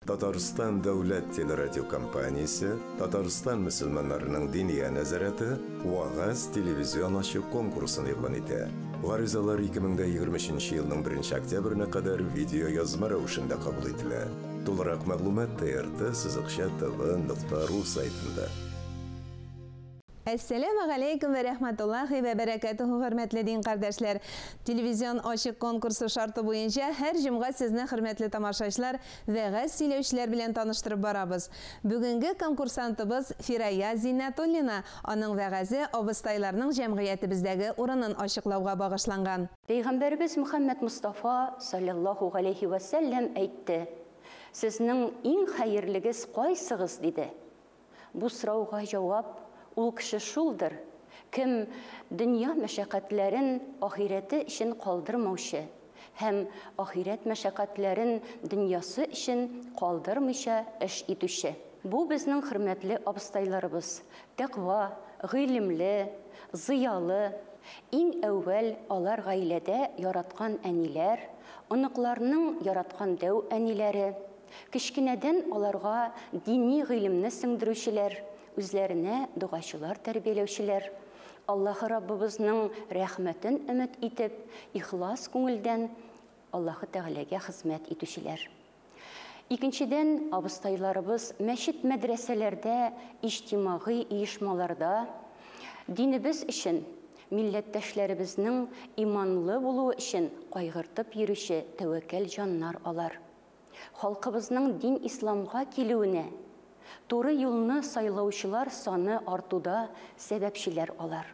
Татарстан дәүләт телерадиокомпаниясе, Татарстан мөселманнарының диния нәзарәте «Вагаз» телевизион ачу конкурсын игълан итә. Гаризалар 2023 елның 1 октябренә кадәр видео язма рәвешендә кабул ителә. Тулырак мәгълүмат TRT-TV.ru сайтында. Әссәламу алейкум ва рахматуллахи ва баракатуху, хөрмәтле дин кардәшләр. Телевизион ачык конкурсы шарты буенча һәр җомга сезне, хөрмәтле тамашачылар, вәгазь сөйләүчеләр белән таныштырып барабыз. Бүгенге конкурсантыбыз Фирая Зиннатуллина. Аның вәгазе абыстайларның җәмгыятебездәге урынын ачыклауга багышланган. Пәйгамбәрбез Мөхәммәд Мустафа саллаллаху алейхи ва сәллям әйтте: "Сезнең иң хәерлегез кайсыгыз?" диде. Бу сорауга җавап: ул кеше шулдыр, кем дөнья мәшәкатьләрен ахирәте өчен калдырмаучы һәм ахирәт мәшәкатьләрен дөньясы өчен калдырмыйча эш итүче. Бу безнең хөрмәтле абыстайларыбыз, тәкъва, гыйлемле, зыялы. Иң әүвәл алар гаиләдә яраткан әниләр, оныкларның яраткан дәү әниләре, кичкенәдән аларга дини гыйлемне сеңдерүчеләр, үзләренә дугачылар тәрбияләүчеләр, Аллаһы Раббыбызның рәхмәтен өмет итеп, ихлас күңелдән Аллаһы Тәгаләгә хезмәт итүчеләр. Икенчедән, абыстайларыбыз мәчет мәдрәсәләрдә, иҗтимагый оешмаларда динебез өчен, милләттәшләребезнең иманлы булуы өчен кайгыртып йөрүче тәвәккәл җаннар алар. Халкыбызның дин исламга килүенә, туры юлны сайлаучылар саны артуда сәбәпчеләр алар.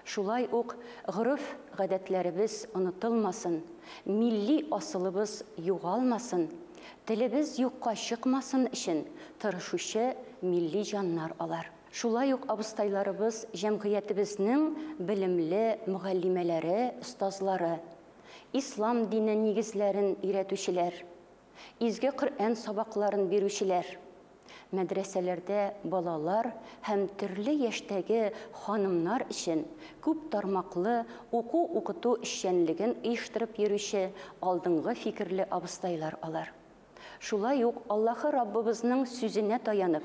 Шулай ук гырыф гадәтләребез онытылмасын, милли асылыбыз югалмасын, телебез юкка чыкмасын өчен тырышучы милли җаннар алар. Шулай ук абыстайларыбыз җәмгыятебезнең белемле мөгаллимәләре, остазлары, ислам дине нигезләрен өйрәтүчеләр, изге Коръән сабакларын бирүчеләр. Мәдрәсәләрдә балалар һәм төрле яшьтәге ханымнар өчен күп тармаклы уку-укыту эшчәнлеген оештырып йөрүче алдынгы фикерле абыстайлар алар. Шулай ук Аллаһы Раббыбызның сүзенә таянып,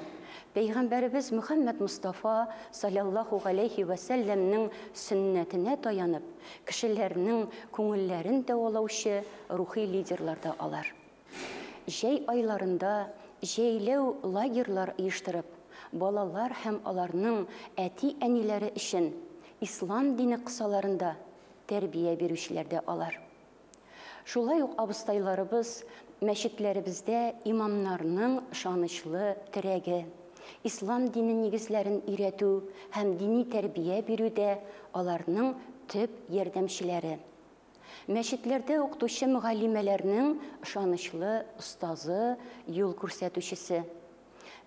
Пәйгамбәрбез Мөхәммәд Мустафа саллаллаху алейхи ва сәллямның сөннәтенә таянып, кешеләрнең күңелләрен дәвалаучы рухи лидерлар да алар. Җәй айларында җәйләү лагерьлар оештырып, балалар һәм аларның әти-әниләре өчен ислам дине кысаларында тәрбия бирүчеләр дә алар. Шулай ук абыстайларыбыз мәчетләребездә имамнарның ышанычлы терәге, ислам дине нигезләрен өйрәтү һәм дини тәрбия бирүдә аларның төп ярдәмчеләре. Мәчетләрдә укытучы мөгаллимәләрнең ышанычлы остазы, юл күрсәтүчесе.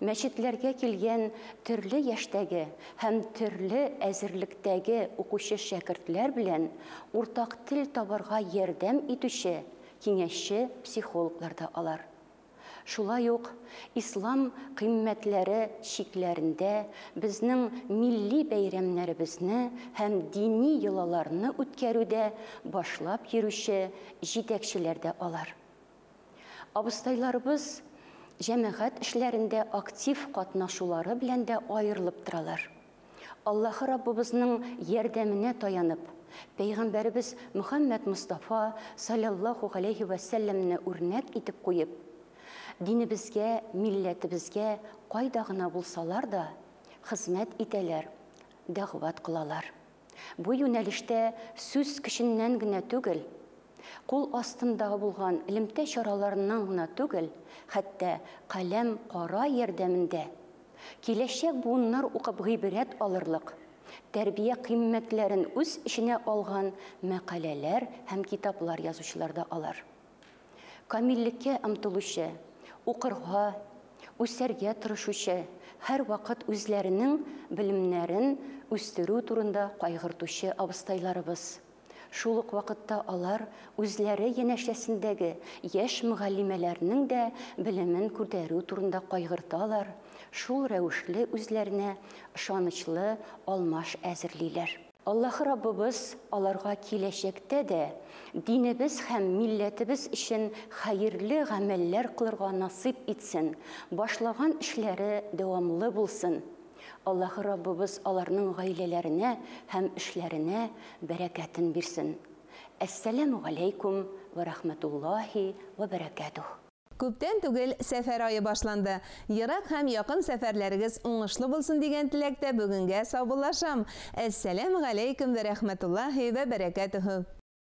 Мәчетләргә килгән төрле яшьтәге һәм төрле әзерлектәге укучы шәкертләр белән уртак тел табарга ярдәм итүче киңәшче психологлар да алар. Шулай ук ислам кыйммәтләре шикләрендә безнең милли бәйрәмнәребезне һәм дини йолаларны үткәрүдә башлап йөрүче җитәкчеләр дә алар. Абыстайларыбыз җәмәгать эшләрендә актив катнашулары белән дә аерылып торалар. Аллаһы Раббыбызның ярдәменә таянып, Пәйгамбәрбез Мөхәммәд Мустафа саллаллаху алейхи ва сәллямне үрнәк итеп куеп, динебезгә, милләтебезгә кайда гына булсалар да хезмәт итәләр, дәгъват кылалар. Бу юнәлештә сүз кешеннән генә түгел, кул астында булган элемтә чараларыннан гына түгел, хәтта каләм, кара ярдәмендә киләчәк буыннар укып гыйбрәт алырлык, тәрбия кыйммәтләрен үз эченә алган мәкаләләр һәм китаплар язучылар да алар. Камиллеккә омтылучы, укырга, үсәргә тырышучы, һәр вакыт үзләренең белемнәрен үстерү турында кайгыртучы абыстайларыбыз. Шул ук вакытта алар үзләре янәшәсендәге яшь мөгаллимәләрнең дә белемен күтәрү турында кайгырталар. Шул рәвешле үзләренә ышанычлы алмаш әзерлиләр. Аллаһ Раббыбыз аларга киләчәктә дә динебез һәм милләтебез өчен хәерле гамәлләр кылырга насыйп итсен, башлаган эшләре дәвамлы булсын. Аллаһ Раббыбыз аларның гаиләләренә һәм эшләренә бәрәкәтен бирсен. Әссәламу алейкум ва рахматуллаһи ва баракатух. Күптән түгел сәфәр айы башланды. Ерак һәм якын сәфәрләрегез уңышлы булсын дигән теләктә бүгенгә саубуллашам. Әссәламу алейкум ва рахматуллаһи ва баракатуху.